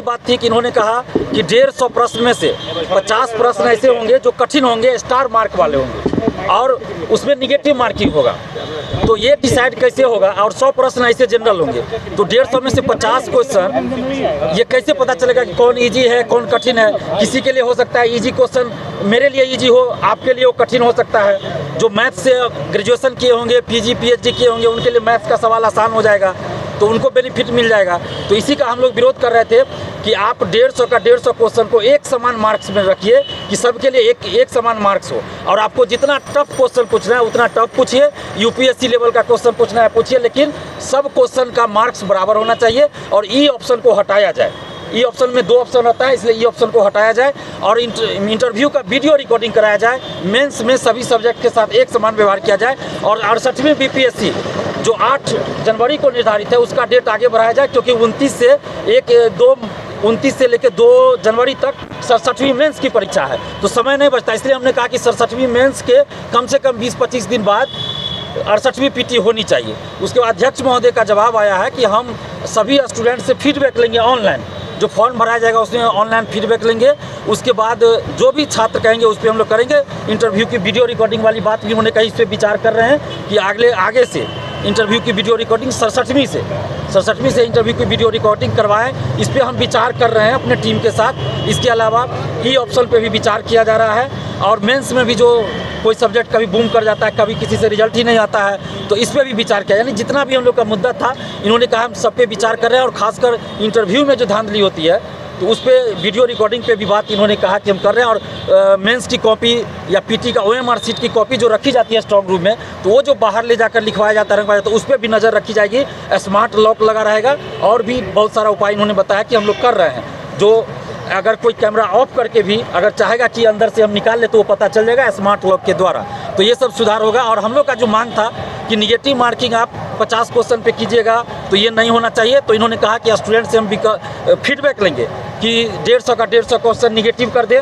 बात थी कि इन्होंने कहा कि 150 प्रश्न में से 50 प्रश्न ऐसे होंगे जो कठिन होंगे, स्टार मार्क वाले होंगे और उसमें निगेटिव मार्किंग होगा। तो ये डिसाइड कैसे होगा? और 100 प्रश्न ऐसे जनरल होंगे, तो 150 में से 50 क्वेश्चन ये कैसे पता चलेगा कि कौन इजी है कौन कठिन है? किसी के लिए हो सकता है इजी क्वेश्चन मेरे लिए इजी हो, आपके लिए वो कठिन हो सकता है। जो मैथ्स से ग्रेजुएशन किए होंगे, पीजी पीएचडी किए होंगे, उनके लिए मैथ्स का सवाल आसान हो जाएगा, तो उनको बेनिफिट मिल जाएगा। तो इसी का हम लोग विरोध कर रहे थे कि आप 150 का 150 क्वेश्चन को एक समान मार्क्स में रखिए कि सबके लिए एक समान मार्क्स हो। और आपको जितना टफ क्वेश्चन पूछना है उतना टफ पूछिए, यूपीएससी लेवल का क्वेश्चन पूछना है पूछिए, लेकिन सब क्वेश्चन का मार्क्स बराबर होना चाहिए और ई ऑप्शन को हटाया जाए। ई ऑप्शन में 2 ऑप्शन होता है, इसलिए ई ऑप्शन को हटाया जाए और इंटरव्यू का वीडियो रिकॉर्डिंग कराया जाए। मेंस में सभी सब्जेक्ट के साथ एक समान व्यवहार किया जाए और 68वीं बीपीएससी जो 8 जनवरी को निर्धारित है उसका डेट आगे बढ़ाया जाए, क्योंकि 29 से लेकर 2 जनवरी तक 67वीं मेंस की परीक्षा है, तो समय नहीं बचता। इसलिए हमने कहा कि 67वीं मेंस के कम से कम 20-25 दिन बाद 68वीं पीटी होनी चाहिए। उसके बाद अध्यक्ष महोदय का जवाब आया है कि हम सभी स्टूडेंट से फीडबैक लेंगे ऑनलाइन, जो फॉर्म भराया जाएगा उसमें ऑनलाइन फीडबैक लेंगे। उसके बाद जो भी छात्र कहेंगे उस पर हम लोग करेंगे। इंटरव्यू की वीडियो रिकॉर्डिंग वाली बात भी उन्होंने कही, इस पर विचार कर रहे हैं कि आगे से इंटरव्यू की वीडियो रिकॉर्डिंग 67वीं से इंटरव्यू की वीडियो रिकॉर्डिंग करवाएं। इस पर हम विचार कर रहे हैं अपने टीम के साथ। इसके अलावा ई ऑप्शन पे भी विचार किया जा रहा है और मेंस में भी जो कोई सब्जेक्ट कभी बूम कर जाता है, कभी किसी से रिजल्ट ही नहीं आता है, तो इस पर भी विचार किया। यानी जितना भी हम लोग का मुद्दा था इन्होंने कहा हम सब पे विचार कर रहे हैं। और खासकर इंटरव्यू में जो धांधली होती है तो उस पर वीडियो रिकॉर्डिंग पे भी बात इन्होंने कहा कि हम कर रहे हैं। और मेंस की कॉपी या पीटी का OMR सीट की कॉपी जो रखी जाती है स्ट्रॉन्ग रूम में, तो वो जो बाहर ले जाकर लिखवाया जाता है तो उस पर भी नज़र रखी जाएगी। स्मार्ट लॉक लगा रहेगा और भी बहुत सारा उपाय इन्होंने बताया कि हम लोग कर रहे हैं। जो अगर कोई कैमरा ऑफ करके भी अगर चाहेगा कि अंदर से हम निकाल ले तो वो पता चल जाएगा स्मार्ट लॉक के द्वारा। तो ये सब सुधार होगा। और हम लोग का जो मांग था कि निगेटिव मार्किंग आप 50 क्वेश्चन पे कीजिएगा, तो ये नहीं होना चाहिए। तो इन्होंने कहा कि स्टूडेंट से हम फीडबैक लेंगे कि 150 का 150 क्वेश्चन निगेटिव कर दें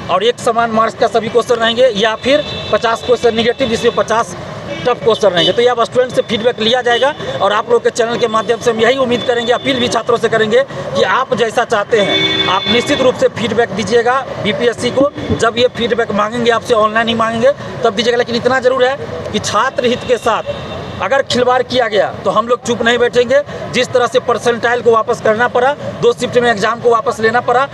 और एक समान मार्क्स का सभी क्वेश्चन रहेंगे, या फिर 50 क्वेश्चन निगेटिव जिसमें 50 टफ क्वेश्चन रहेंगे। तो ये अब स्टूडेंट से फीडबैक लिया जाएगा और आप लोग के चैनल के माध्यम से हम यही उम्मीद करेंगे, अपील भी छात्रों से करेंगे कि आप जैसा चाहते हैं आप निश्चित रूप से फीडबैक दीजिएगा बीपीएससी को। जब ये फीडबैक मांगेंगे आपसे, ऑनलाइन ही मांगेंगे, तब दीजिएगा। लेकिन इतना ज़रूर है कि छात्र हित के साथ अगर खिलवाड़ किया गया तो हम लोग चुप नहीं बैठेंगे। जिस तरह से परसेंटाइल को वापस करना पड़ा, 2 शिफ्ट में एग्ज़ाम को वापस लेना पड़ा,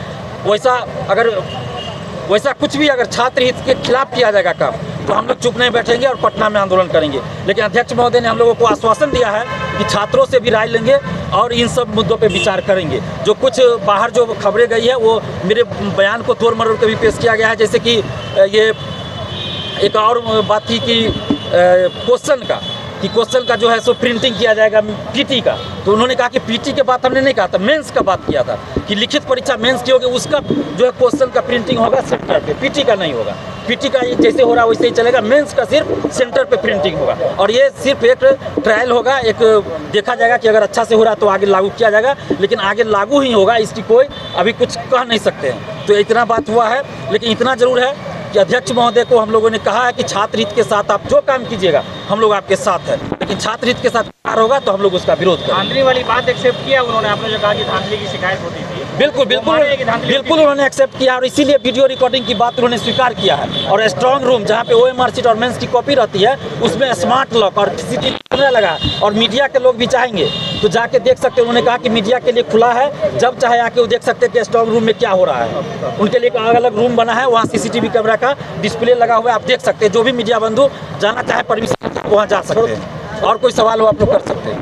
वैसा कुछ भी अगर छात्र हित के खिलाफ किया जाएगा काम, तो हम लोग चुप नहीं बैठेंगे और पटना में आंदोलन करेंगे। लेकिन अध्यक्ष महोदय ने हम लोगों को आश्वासन दिया है कि छात्रों से भी राय लेंगे और इन सब मुद्दों पे विचार करेंगे। जो कुछ बाहर जो खबरें गई है वो मेरे बयान को तोड़ मरोड़ के भी पेश किया गया है। जैसे कि ये एक और बात थी कि क्वेश्चन का जो है सो प्रिंटिंग किया जाएगा पीटी का। तो उन्होंने कहा कि पीटी के बात हमने नहीं कहा था, मेंस का बात किया था कि लिखित परीक्षा मेंस की होगी, उसका जो है क्वेश्चन का प्रिंटिंग होगा सेंटर पे, पीटी का नहीं होगा। पीटी का जैसे हो रहा है वैसे ही चलेगा, मेंस का सिर्फ सेंटर पे प्रिंटिंग होगा। और ये सिर्फ एक ट्रायल होगा, एक देखा जाएगा कि अगर अच्छा से हो रहा है तो आगे लागू किया जाएगा, लेकिन आगे लागू ही होगा, इसकी कोई अभी कुछ कह नहीं सकते हैं। तो इतना बात हुआ है। लेकिन इतना ज़रूर है कि अध्यक्ष महोदय को हम लोगों ने कहा है कि छात्र हित के साथ आप जो काम कीजिएगा हम लोग आपके साथ हैं, लेकिन छात्र हित के साथ कार्य होगा तो हम लोग उसका विरोध करेंगे। धांधली वाली बात एक्सेप्ट किया उन्होंने? आपने जो कहा कि धांधली की शिकायत होती थी, बिल्कुल उन्होंने एक्सेप्ट किया और इसीलिए वीडियो रिकॉर्डिंग की बात उन्होंने स्वीकार किया है। और स्ट्रॉन्ग रूम जहाँ पे OMR सीट और मेंस की कॉपी रहती है उसमें स्मार्ट लॉक और CCTV कैमरा लगा है और मीडिया के लोग भी चाहेंगे तो जाके देख सकते हैं। उन्होंने कहा कि मीडिया के लिए खुला है, जब चाहे आके वो देख सकते हैं कि स्ट्रॉन्ग रूम में क्या हो रहा है। उनके लिए एक अलग रूम बना है, वहाँ CCTV कैमरा का डिस्प्ले लगा हुआ है, आप देख सकते हैं। जो भी मीडिया बंधु जाना चाहे परमिशन वहाँ जा सकते हैं। और कोई सवाल हो आप लोग कर सकते हैं।